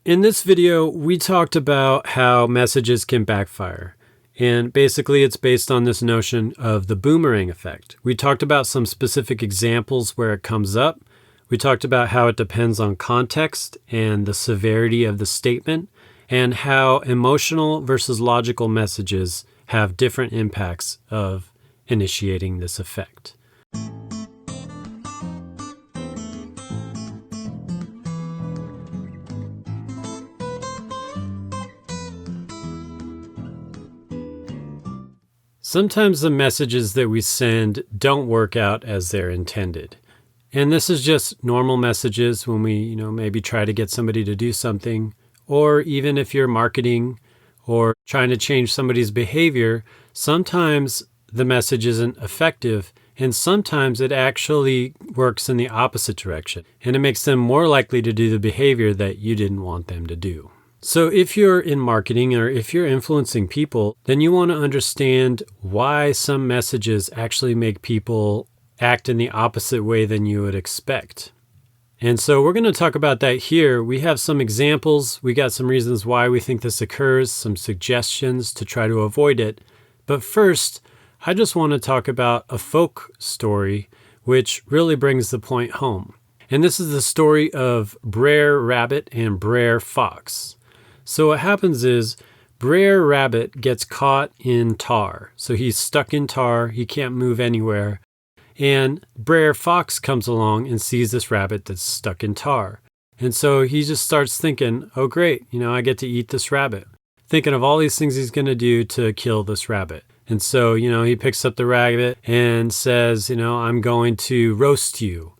In this video, we talked about how messages can backfire. And basically, it's based on this notion of the boomerang effect. We talked about some specific examples where it comes up. We talked about how it depends on context and the severity of the statement, and how emotional versus logical messages have different impacts of initiating this effect. Sometimes the messages that we send don't work out as they're intended. And this is just normal messages when we, maybe try to get somebody to do something, or even if you're marketing or trying to change somebody's behavior, sometimes the message isn't effective, and sometimes it actually works in the opposite direction, and it makes them more likely to do the behavior that you didn't want them to do. So if you're in marketing or if you're influencing people, then you want to understand why some messages actually make people act in the opposite way than you would expect. And so we're going to talk about that here. We have some examples. We got some reasons why we think this occurs, some suggestions to try to avoid it. But first, I just want to talk about a folk story, which really brings the point home. And this is the story of Brer Rabbit and Brer Fox. So what happens is Brer Rabbit gets caught in tar. So he's stuck in tar. He can't move anywhere. And Brer Fox comes along and sees this rabbit that's stuck in tar. And so he just starts thinking, oh, great, I get to eat this rabbit. Thinking of all these things he's going to do to kill this rabbit. And so, he picks up the rabbit and says, I'm going to roast you.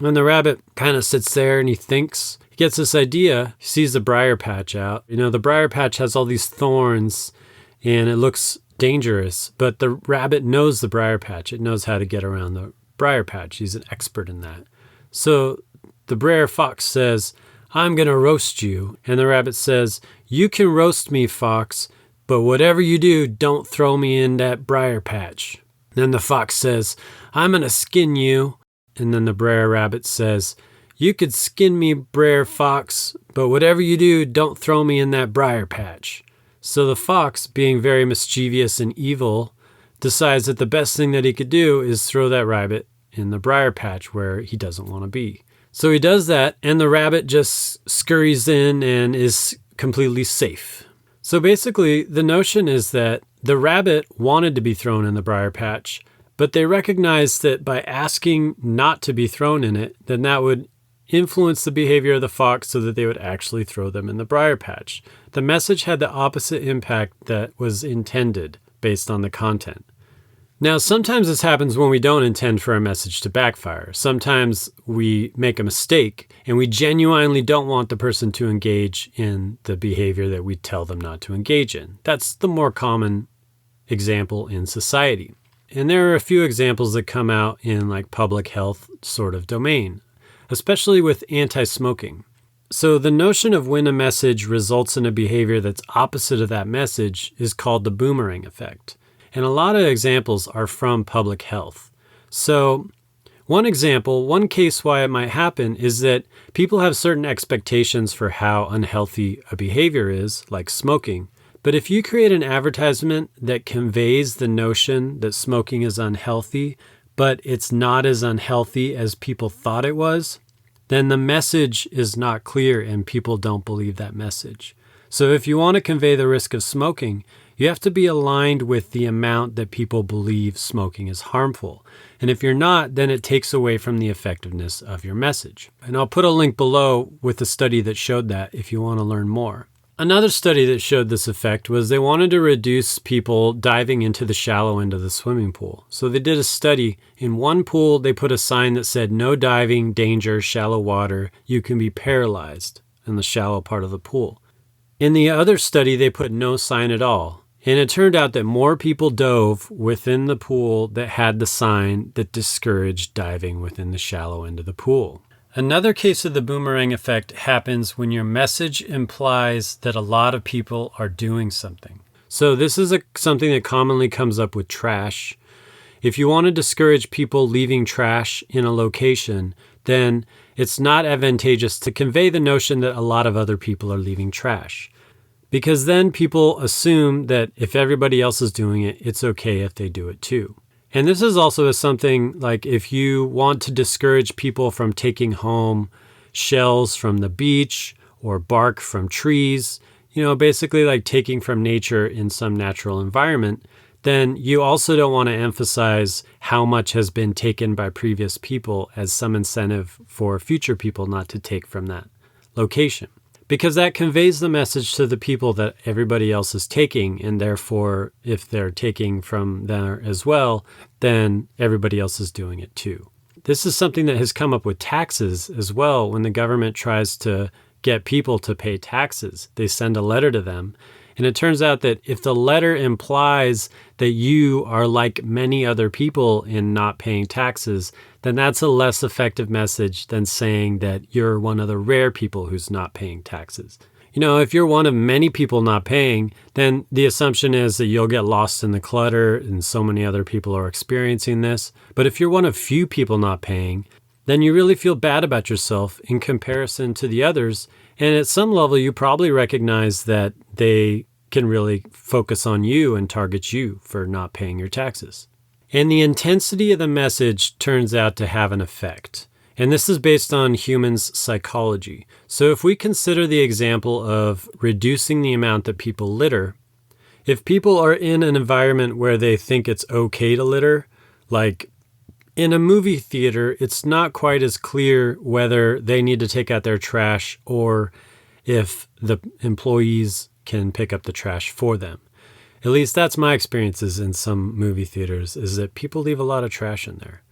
And the rabbit kind of sits there and he thinks. He gets this idea. He sees the briar patch out. The briar patch has all these thorns and it looks dangerous, but the rabbit knows the briar patch. It knows how to get around the briar patch. He's an expert in that. So the Brer Fox says, I'm going to roast you. And the rabbit says, you can roast me, Fox, but whatever you do, don't throw me in that briar patch. Then the fox says, I'm going to skin you. And then the Brer Rabbit says, you could skin me, Brer Fox, but whatever you do, don't throw me in that briar patch. So the fox, being very mischievous and evil, decides that the best thing that he could do is throw that rabbit in the briar patch where he doesn't want to be. So he does that, and the rabbit just scurries in and is completely safe. So basically, the notion is that the rabbit wanted to be thrown in the briar patch, but they recognized that by asking not to be thrown in it, then that would influence the behavior of the fox so that they would actually throw them in the briar patch. The message had the opposite impact that was intended based on the content. Now, sometimes this happens when we don't intend for a message to backfire. Sometimes we make a mistake and we genuinely don't want the person to engage in the behavior that we tell them not to engage in. That's the more common example in society. And there are a few examples that come out in like public health sort of domain, especially with anti-smoking. So the notion of when a message results in a behavior that's opposite of that message is called the boomerang effect. And a lot of examples are from public health. So one case why it might happen is that people have certain expectations for how unhealthy a behavior is, like smoking. But if you create an advertisement that conveys the notion that smoking is unhealthy, but it's not as unhealthy as people thought it was, then the message is not clear and people don't believe that message. So if you want to convey the risk of smoking, you have to be aligned with the amount that people believe smoking is harmful. And if you're not, then it takes away from the effectiveness of your message. And I'll put a link below with a study that showed that if you want to learn more. Another study that showed this effect was they wanted to reduce people diving into the shallow end of the swimming pool. So they did a study. In one pool, they put a sign that said, no diving, danger, shallow water, you can be paralyzed in the shallow part of the pool. In the other study, they put no sign at all. And it turned out that more people dove within the pool that had the sign that discouraged diving within the shallow end of the pool. Another case of the boomerang effect happens when your message implies that a lot of people are doing something. So this is something that commonly comes up with trash. If you want to discourage people leaving trash in a location, then it's not advantageous to convey the notion that a lot of other people are leaving trash. Because then people assume that if everybody else is doing it, it's okay if they do it too. And this is also something like if you want to discourage people from taking home shells from the beach or bark from trees, basically like taking from nature in some natural environment, then you also don't want to emphasize how much has been taken by previous people as some incentive for future people not to take from that location. Because that conveys the message to the people that everybody else is taking, and therefore, if they're taking from there as well, then everybody else is doing it too. This is something that has come up with taxes as well. When the government tries to get people to pay taxes, they send a letter to them. And it turns out that if the letter implies that you are like many other people in not paying taxes, then that's a less effective message than saying that you're one of the rare people who's not paying taxes. If you're one of many people not paying, then the assumption is that you'll get lost in the clutter and so many other people are experiencing this. But if you're one of few people not paying, then you really feel bad about yourself in comparison to the others. And at some level, you probably recognize that they can really focus on you and target you for not paying your taxes. And the intensity of the message turns out to have an effect. And this is based on humans' psychology. So if we consider the example of reducing the amount that people litter, if people are in an environment where they think it's okay to litter, like in a movie theater, it's not quite as clear whether they need to take out their trash or if the employees can pick up the trash for them. At least that's my experiences in some movie theaters, is that people leave a lot of trash in there.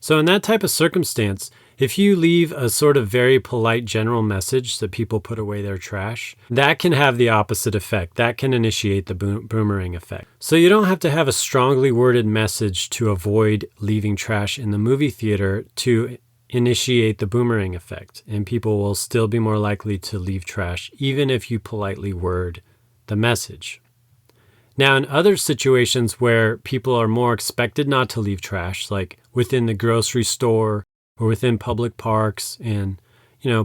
So in that type of circumstance, if you leave a sort of very polite general message that people put away their trash, that can have the opposite effect. That can initiate the boomerang effect. So you don't have to have a strongly worded message to avoid leaving trash in the movie theater to initiate the boomerang effect. And people will still be more likely to leave trash, even if you politely word the message. Now, in other situations where people are more expected not to leave trash, like within the grocery store or within public parks and,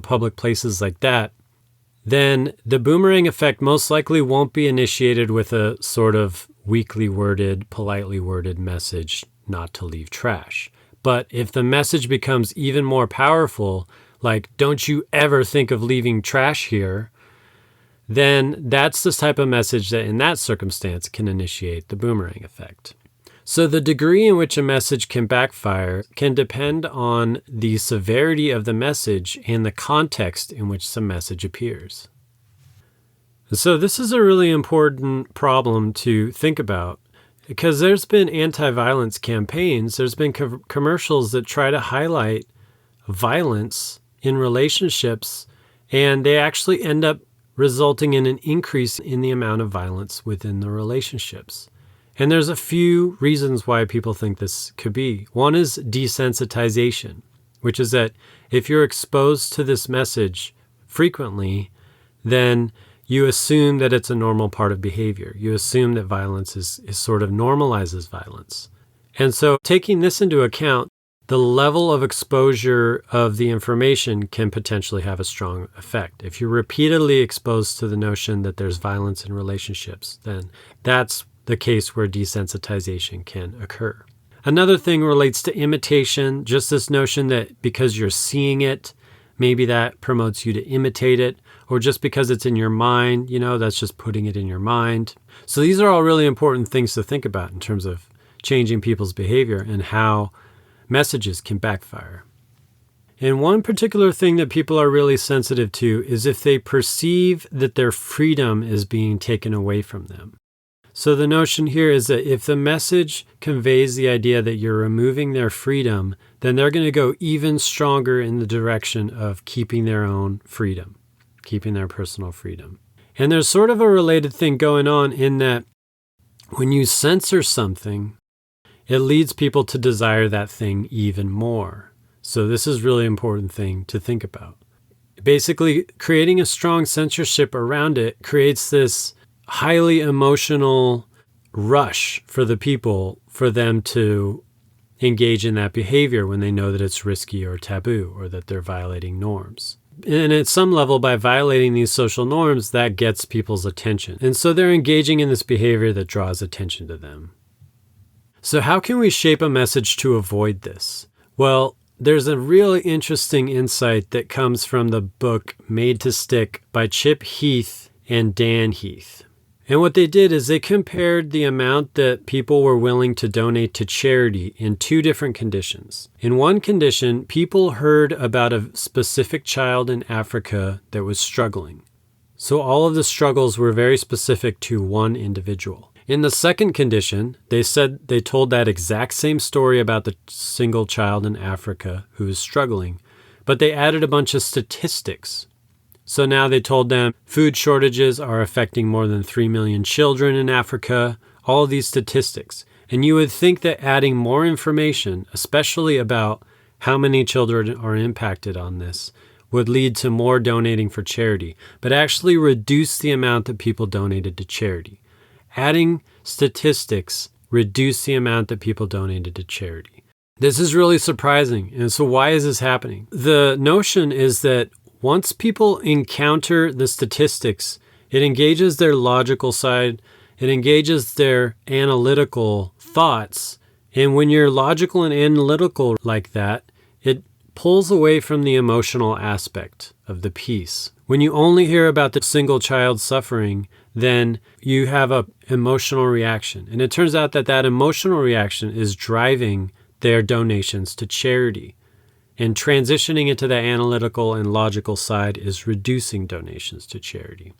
public places like that, then the boomerang effect most likely won't be initiated with a sort of weakly worded, politely worded message not to leave trash. But if the message becomes even more powerful, like, don't you ever think of leaving trash here, then that's the type of message that in that circumstance can initiate the boomerang effect. So the degree in which a message can backfire can depend on the severity of the message and the context in which the message appears. So this is a really important problem to think about because there's been anti-violence campaigns, there's been commercials that try to highlight violence in relationships, and they actually end up resulting in an increase in the amount of violence within the relationships. And there's a few reasons why people think this could be. One is desensitization, which is that if you're exposed to this message frequently, then you assume that it's a normal part of behavior. You assume that violence is sort of normalizes violence. And so taking this into account, the level of exposure of the information can potentially have a strong effect. If you're repeatedly exposed to the notion that there's violence in relationships, then that's the case where desensitization can occur. Another thing relates to imitation, just this notion that because you're seeing it, maybe that promotes you to imitate it, or just because it's in your mind, that's just putting it in your mind. So these are all really important things to think about in terms of changing people's behavior and how messages can backfire. And one particular thing that people are really sensitive to is if they perceive that their freedom is being taken away from them. So the notion here is that if the message conveys the idea that you're removing their freedom, then they're going to go even stronger in the direction of keeping their own freedom, keeping their personal freedom. And there's sort of a related thing going on in that when you censor something, it leads people to desire that thing even more. So this is a really important thing to think about. Basically, creating a strong censorship around it creates this highly emotional rush for the people for them to engage in that behavior when they know that it's risky or taboo or that they're violating norms. And at some level, by violating these social norms, that gets people's attention. And so they're engaging in this behavior that draws attention to them. So how can we shape a message to avoid this? Well, there's a really interesting insight that comes from the book Made to Stick by Chip Heath and Dan Heath. And what they did is they compared the amount that people were willing to donate to charity in two different conditions. In one condition, people heard about a specific child in Africa that was struggling. So all of the struggles were very specific to one individual. In the second condition, they told that exact same story about the single child in Africa who was struggling, but they added a bunch of statistics. So now they told them food shortages are affecting more than 3 million children in Africa, all of these statistics. And you would think that adding more information, especially about how many children are impacted on this, would lead to more donating for charity, but actually reduce the amount that people donated to charity. Adding statistics reduced the amount that people donated to charity. This is really surprising. And so why is this happening? The notion is that once people encounter the statistics, it engages their logical side, it engages their analytical thoughts. And when you're logical and analytical like that, it pulls away from the emotional aspect of the piece. When you only hear about the single child suffering, then you have an emotional reaction. And it turns out that that emotional reaction is driving their donations to charity. And transitioning into the analytical and logical side is reducing donations to charity.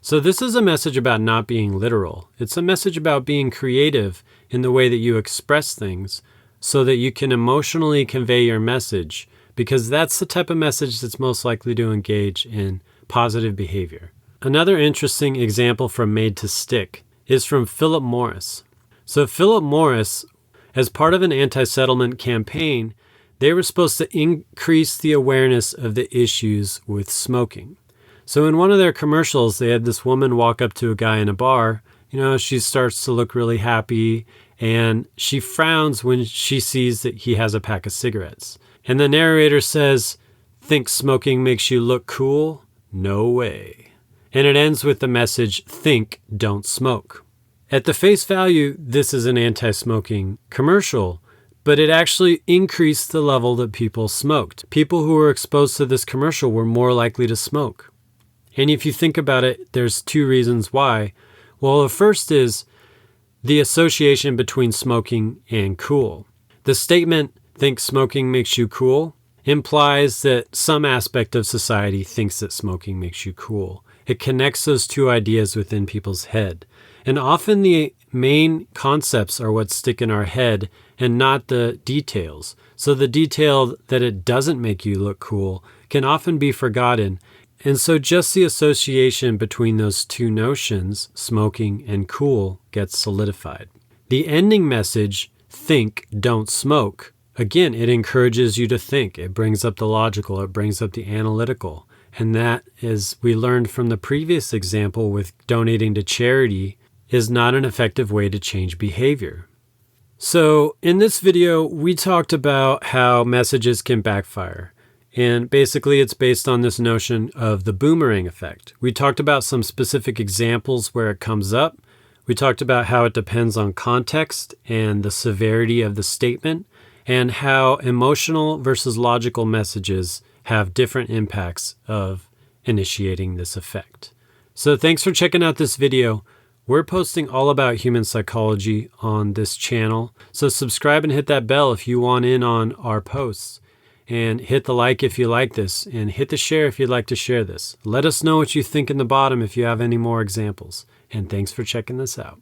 So this is a message about not being literal. It's a message about being creative in the way that you express things so that you can emotionally convey your message, because that's the type of message that's most likely to engage in positive behavior. Another interesting example from Made to Stick is from Philip Morris. So Philip Morris, as part of an anti-settlement campaign, they were supposed to increase the awareness of the issues with smoking. So in one of their commercials, they had this woman walk up to a guy in a bar. She starts to look really happy, and she frowns when she sees that he has a pack of cigarettes. And the narrator says, "Think smoking makes you look cool? No way." And it ends with the message, "Think, don't smoke." At the face value, this is an anti-smoking commercial, but it actually increased the level that people smoked. People who were exposed to this commercial were more likely to smoke. And if you think about it, there's two reasons why. Well, the first is the association between smoking and cool. The statement, "Think smoking makes you cool," implies that some aspect of society thinks that smoking makes you cool. It connects those two ideas within people's head. And often the main concepts are what stick in our head and not the details. So the detail that it doesn't make you look cool can often be forgotten. And so just the association between those two notions, smoking and cool, gets solidified. The ending message, "Think, don't smoke," again, it encourages you to think. It brings up the logical, it brings up the analytical. And that, as we learned from the previous example with donating to charity, is not an effective way to change behavior. So in this video, we talked about how messages can backfire. And basically, it's based on this notion of the boomerang effect. We talked about some specific examples where it comes up. We talked about how it depends on context and the severity of the statement, and how emotional versus logical messages have different impacts of initiating this effect. So thanks for checking out this video. We're posting all about human psychology on this channel. So subscribe and hit that bell if you want in on our posts. And hit the like if you like this. And hit the share if you'd like to share this. Let us know what you think in the bottom if you have any more examples. And thanks for checking this out.